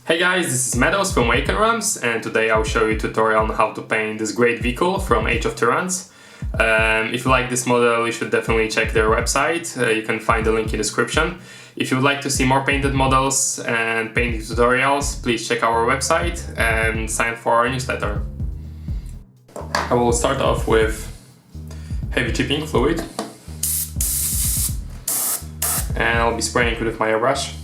Hey guys, this is Meadows from Rams, and today I'll show you a tutorial on how to paint this great vehicle from Age of Tyrants. If you like this model, you should definitely check their website. You can find the link in the description. If you would like to see more painted models and painting tutorials, please check our website and sign up for our newsletter. I will start off with heavy chipping fluid, and I'll be spraying with my airbrush.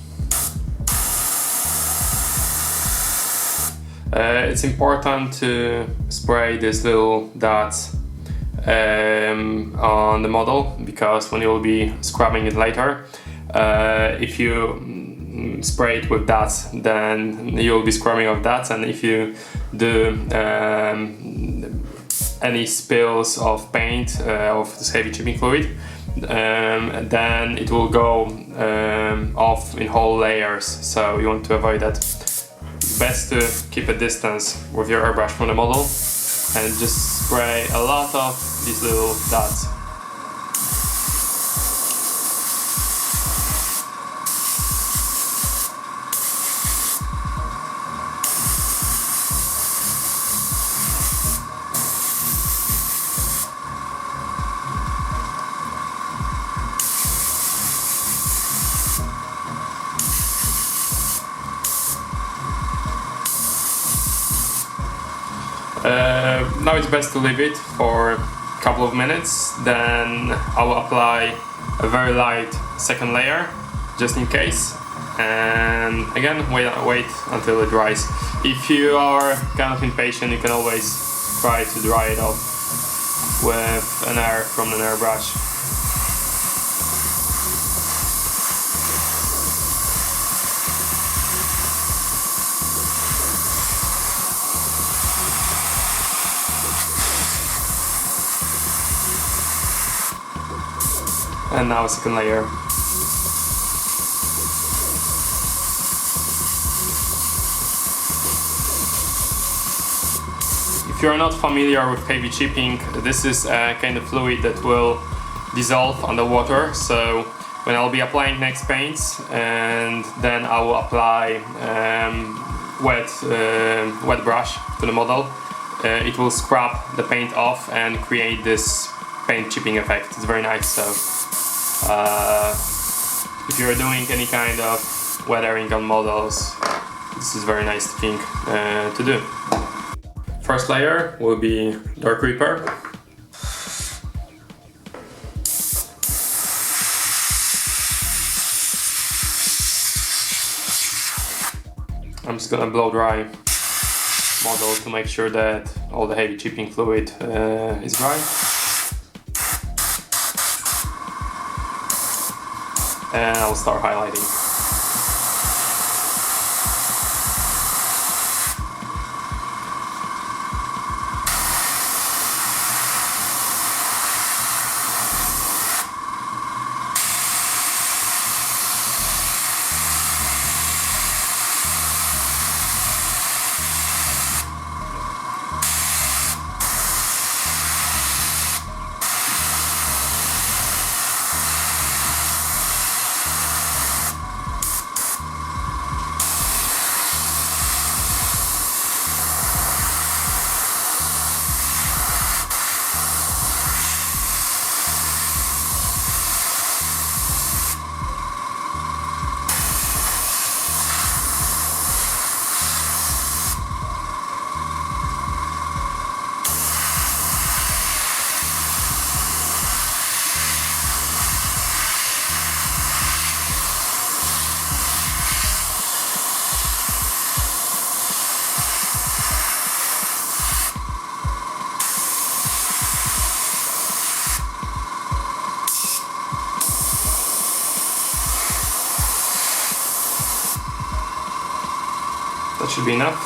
It's important to spray these little dots on the model, because when you'll be scrubbing it later, if you spray it with dots, then you'll be scrubbing off dots, and if you do any spills of paint of this heavy chipping fluid, then it will go off in whole layers, so you want to avoid that. Best to keep a distance with your airbrush from the model and just spray a lot of these little dots. Now it's best to leave it for a couple of minutes, then I will apply a very light second layer just in case, and again wait until it dries. If you are kind of impatient, you can always try to dry it off with an air from an airbrush. And now a second layer. If you are not familiar with heavy chipping, this is a kind of fluid that will dissolve underwater. So when I'll be applying next paints, and then I will apply wet brush to the model, it will scrub the paint off and create this paint chipping effect. It's very nice. So if you're doing any kind of weathering on models, this is very nice thing to do. First layer will be Dark Reaper. I'm just gonna blow dry model to make sure that all the heavy chipping fluid is dry. And I'll start highlighting. That should be enough.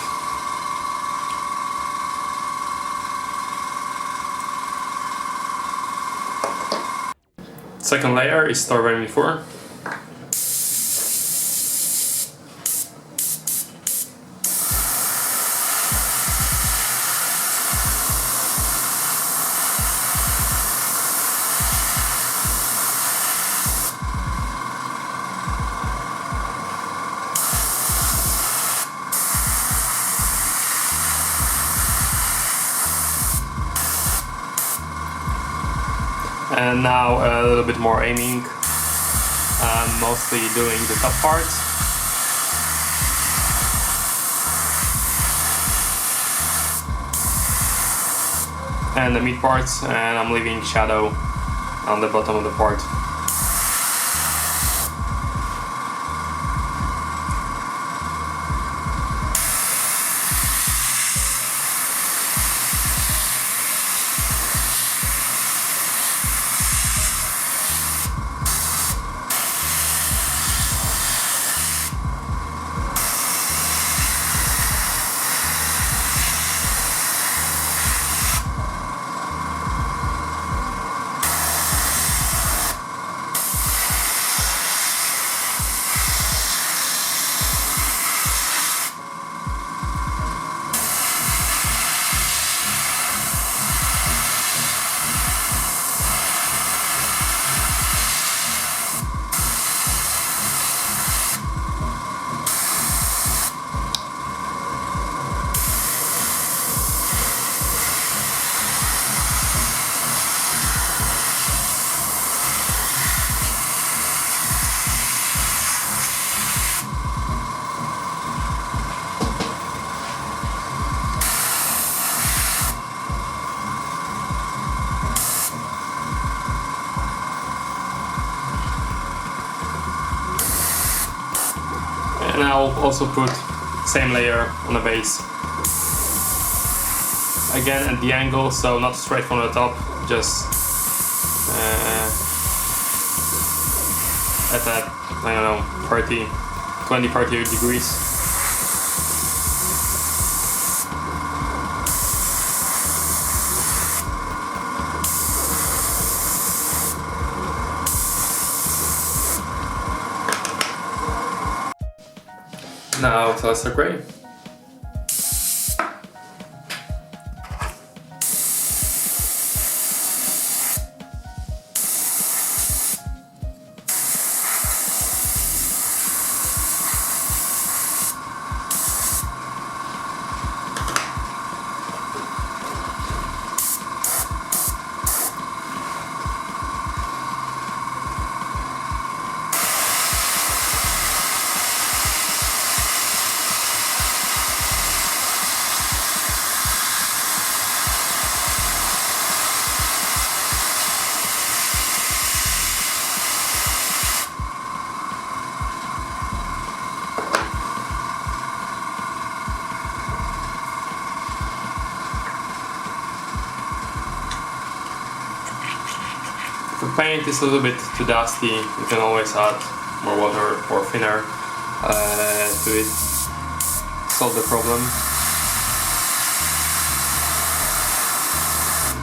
Second layer is Starving 4. And now a little bit more aiming. I'm mostly doing the top part. And the mid parts, and I'm leaving shadow on the bottom of the part. And I'll also put same layer on the base. Again at the angle, so not straight from the top, just at that, I don't know, 20-30 degrees. Now Telestar Gray. If the paint is a little bit too dusty, you can always add more water or thinner to it, solve the problem.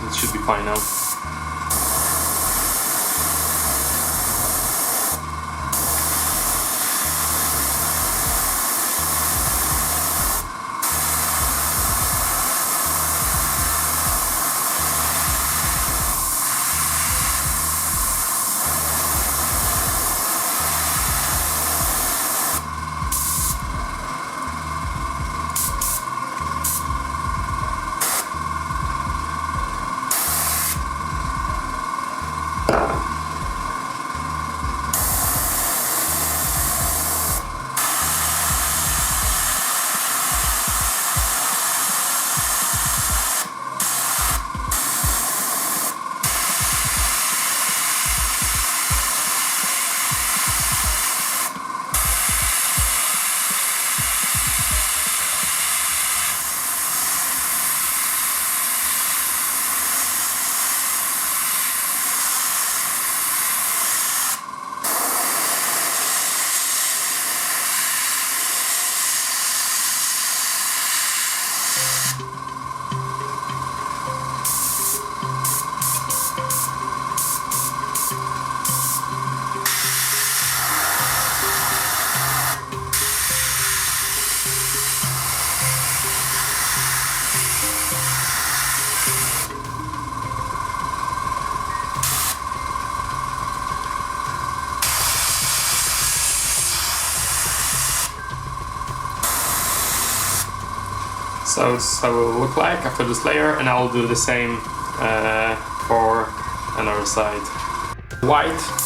It should be fine now. So this is how it will look like after this layer, and I will do the same for another side white.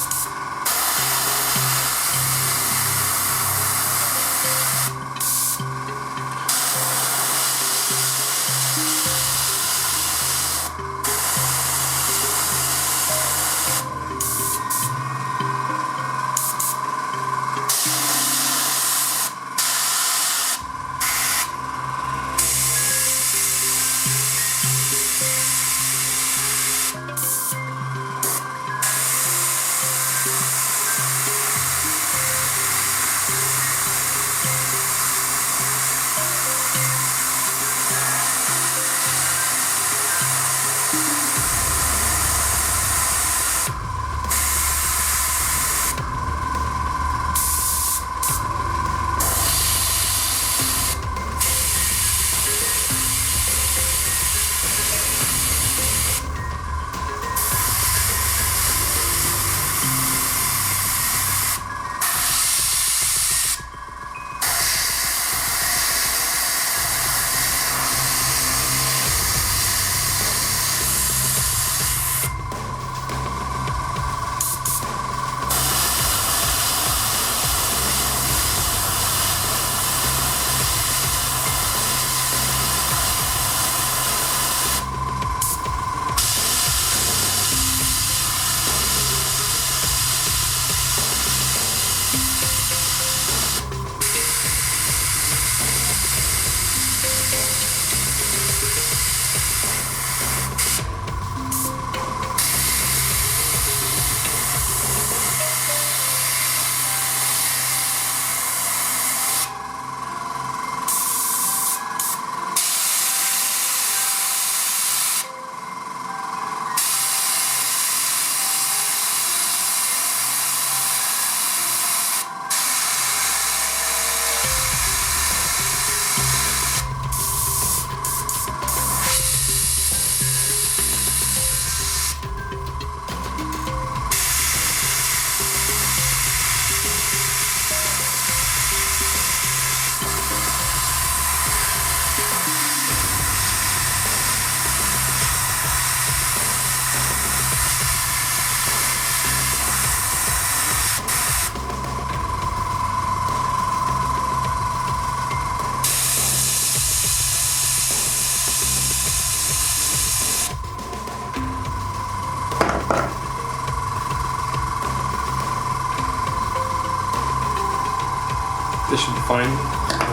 This should be fine.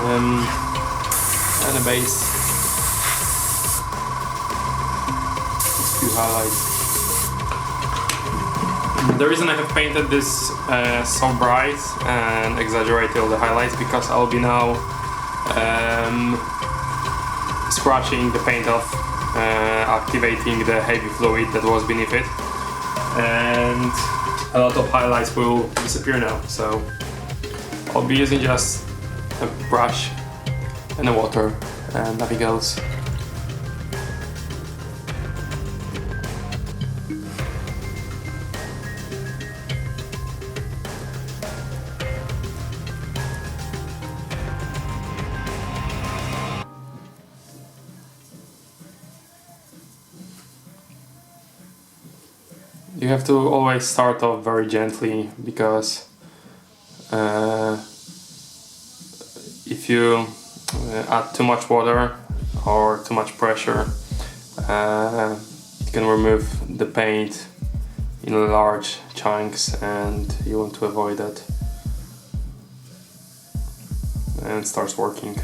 And a base. A few highlights. The reason I have painted this so bright and exaggerated all the highlights because I'll be now scratching the paint off, activating the heavy fluid that was beneath it, and a lot of highlights will disappear now. So I'll be using just a brush and a water and nothing else. You have to always start off very gently because if you add too much water or too much pressure, you can remove the paint in large chunks, and you want to avoid that. And it starts working.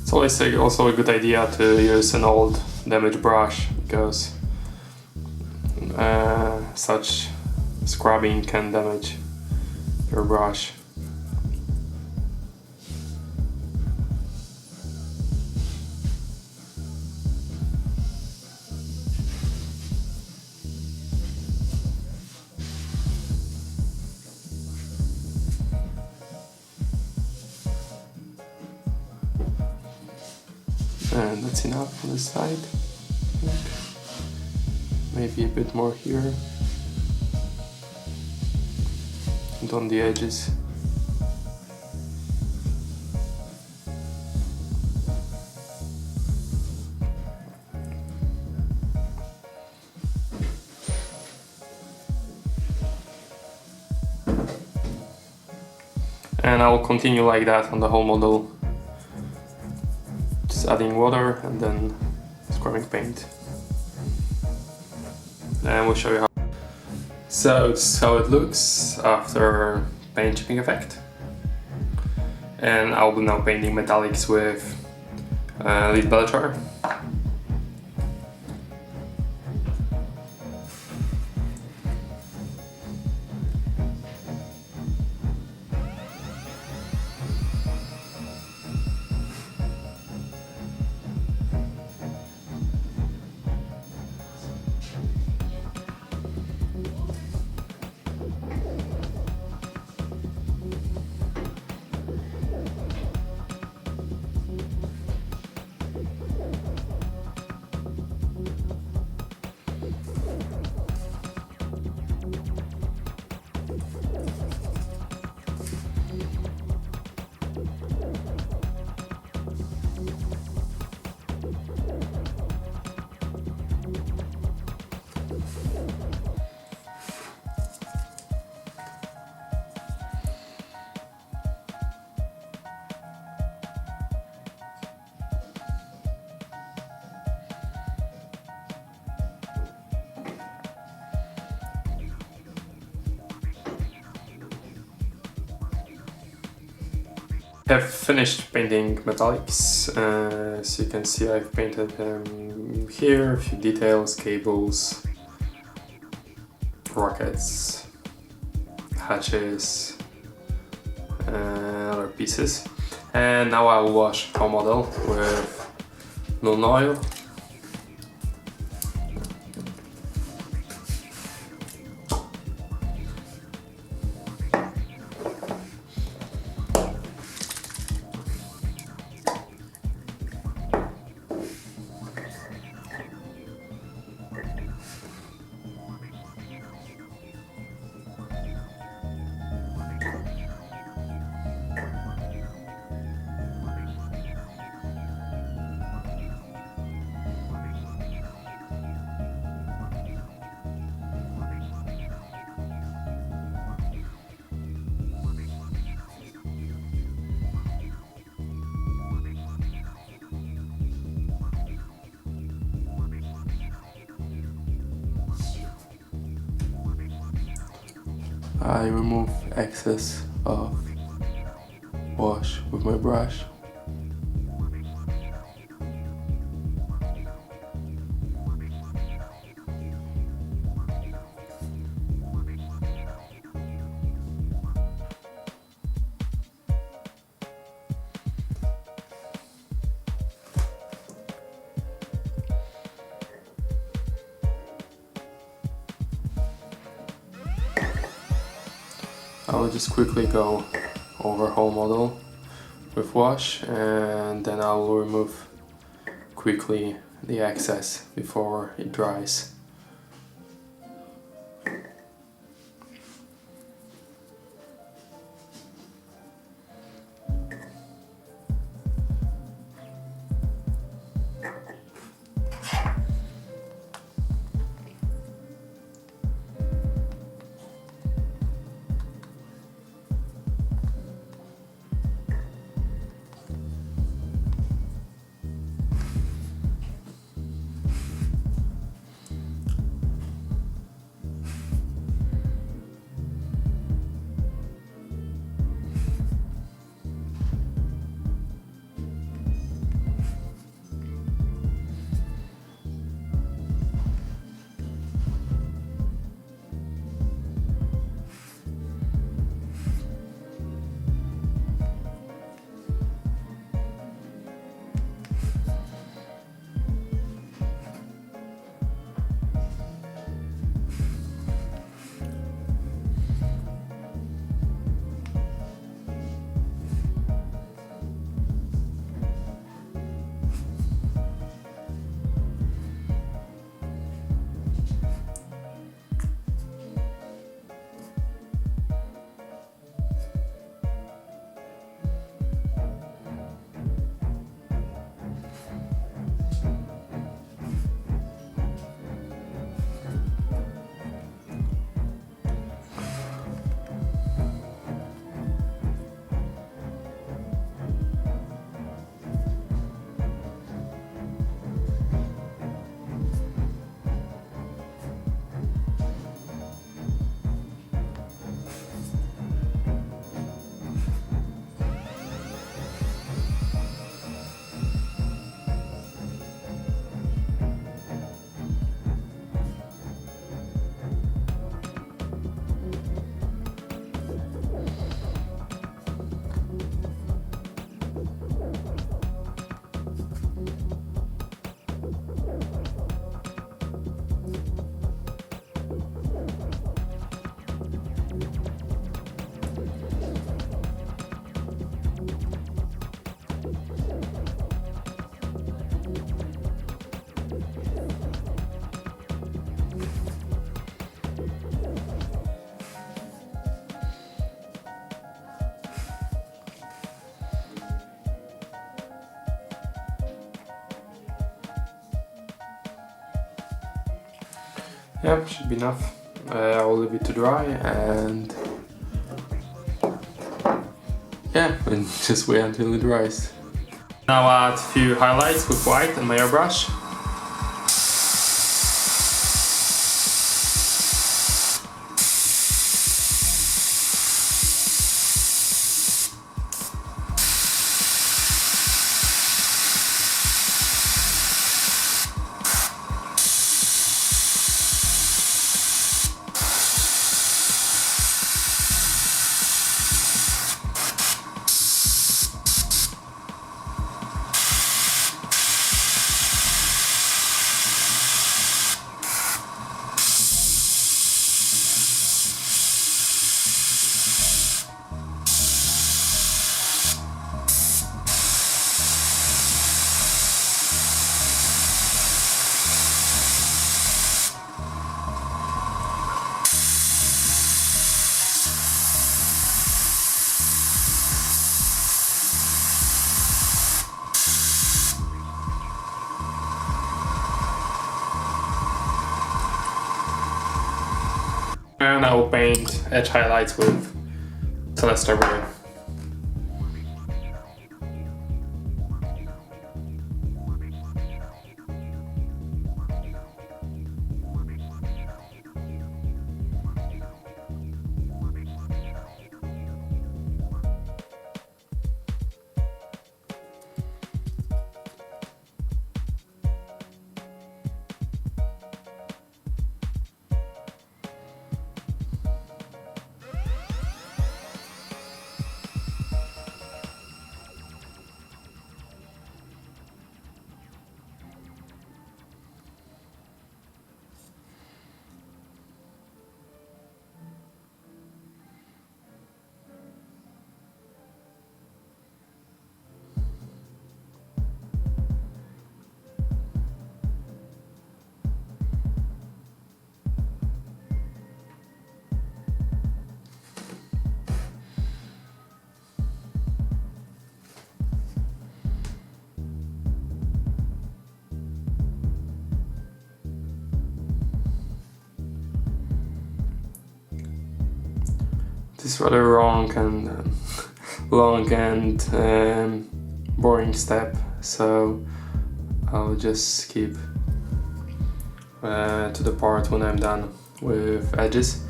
It's always also a good idea to use an old damaged brush because such scrubbing can damage your brush. And that's enough on this side. Maybe a bit more here. And on the edges. and I will continue like that on the whole model. Just adding water and then scrubbing paint. And we'll show you how. So this is how it looks after paint chipping effect. And I'll be now painting metallics with lead Bellachar. Have finished painting metallics, so you can see I've painted them here, a few details, cables, rockets, hatches, other pieces. And now I'll wash our model with Nuln Oil. I remove excess of wash with my brush. I will just quickly go over whole model with wash, and then I will remove quickly the excess before it dries. Yeah, should be enough. I'll leave it to dry and yeah, and just wait until it dries. Now add a few highlights with white and my airbrush. And I will paint edge highlights with Celeste Ray. This is rather long and boring step, so I'll just skip to the part when I'm done with edges.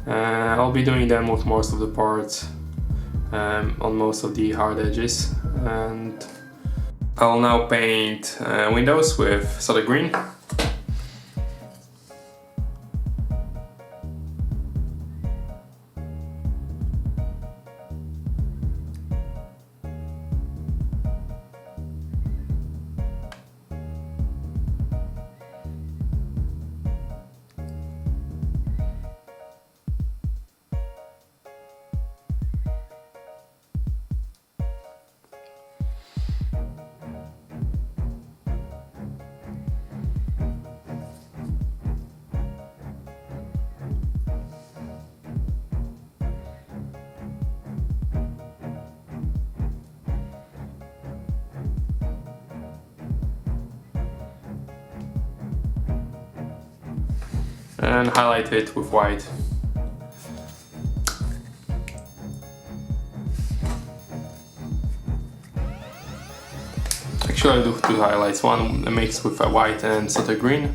I'll be doing them with most of the parts on most of the hard edges, and I'll now paint windows with solid green. And highlight it with white. Actually, I'll do two highlights, one mixed with a white and subtle green.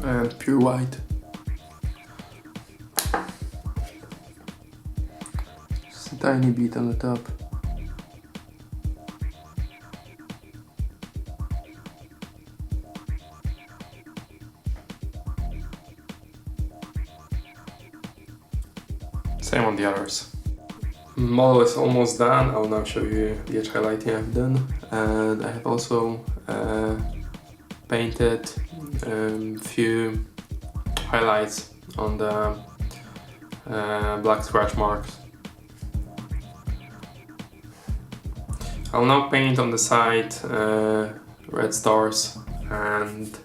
And pure white. Just a tiny bit on the top. Same on the others. Model is almost done. I will now show you the edge highlighting I've done, and I have also painted few highlights on the black scratch marks. I'll now paint on the side red stars, and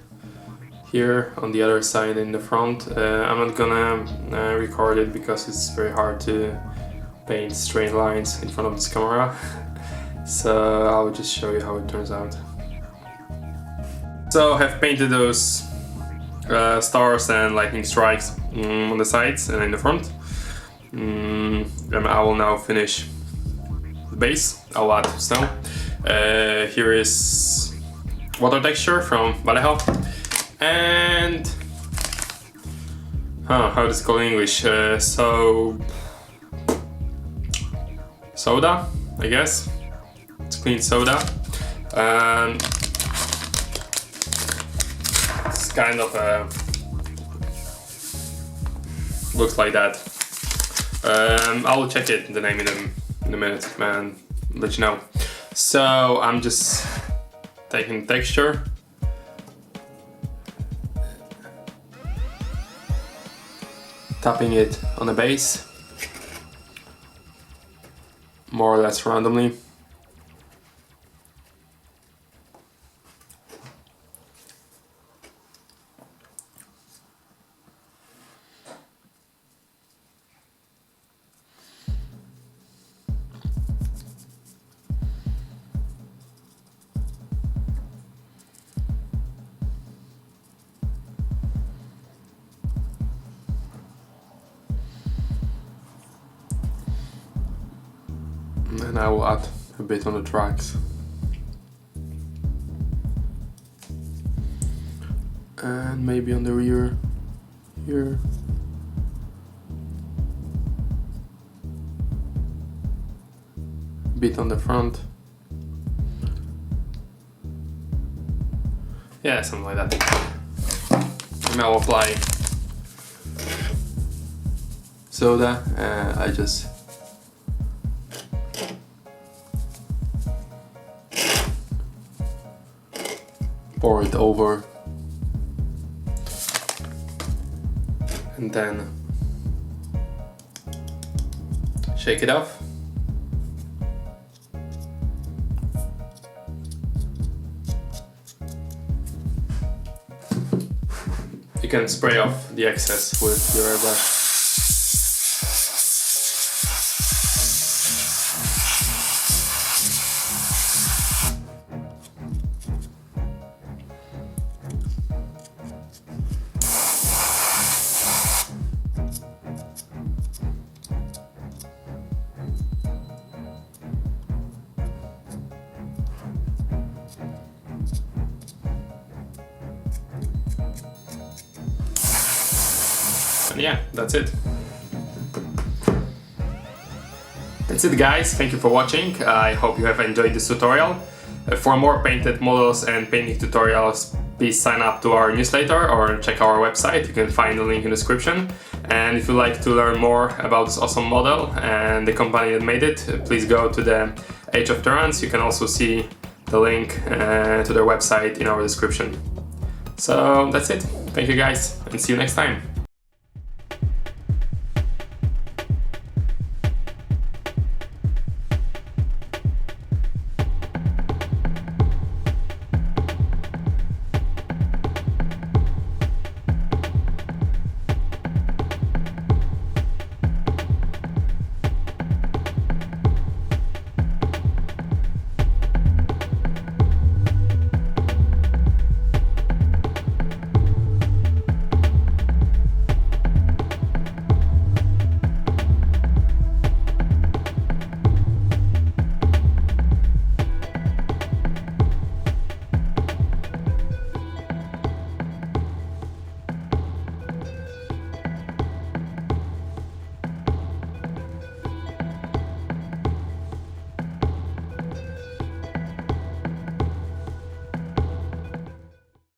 here on the other side in the front. I'm not gonna record it because it's very hard to paint straight lines in front of this camera. So I'll just show you how it turns out. So I have painted those stars and lightning strikes on the sides and in the front. And I will now finish the base. I'll add snow. Here is water texture from Vallejo. And how does it called in English? Soda, I guess. It's clean soda. It's kind of looks like that. I will check it, the name in a minute, and let you know. So I'm just taking texture, tapping it on the base, more or less randomly. And I will add a bit on the tracks. And maybe on the rear here. A bit on the front. Yeah, something like that. And I'll apply soda. I just pour it over, and then shake it off. You can spray off the excess with your airbrush. And yeah, that's it. That's it, guys. Thank you for watching. I hope you have enjoyed this tutorial. For more painted models and painting tutorials, please sign up to our newsletter or check our website. You can find the link in the description. And if you'd like to learn more about this awesome model and the company that made it, please go to the Age of Tyrants. You can also see the link to their website in our description. So that's it. Thank you, guys, and see you next time.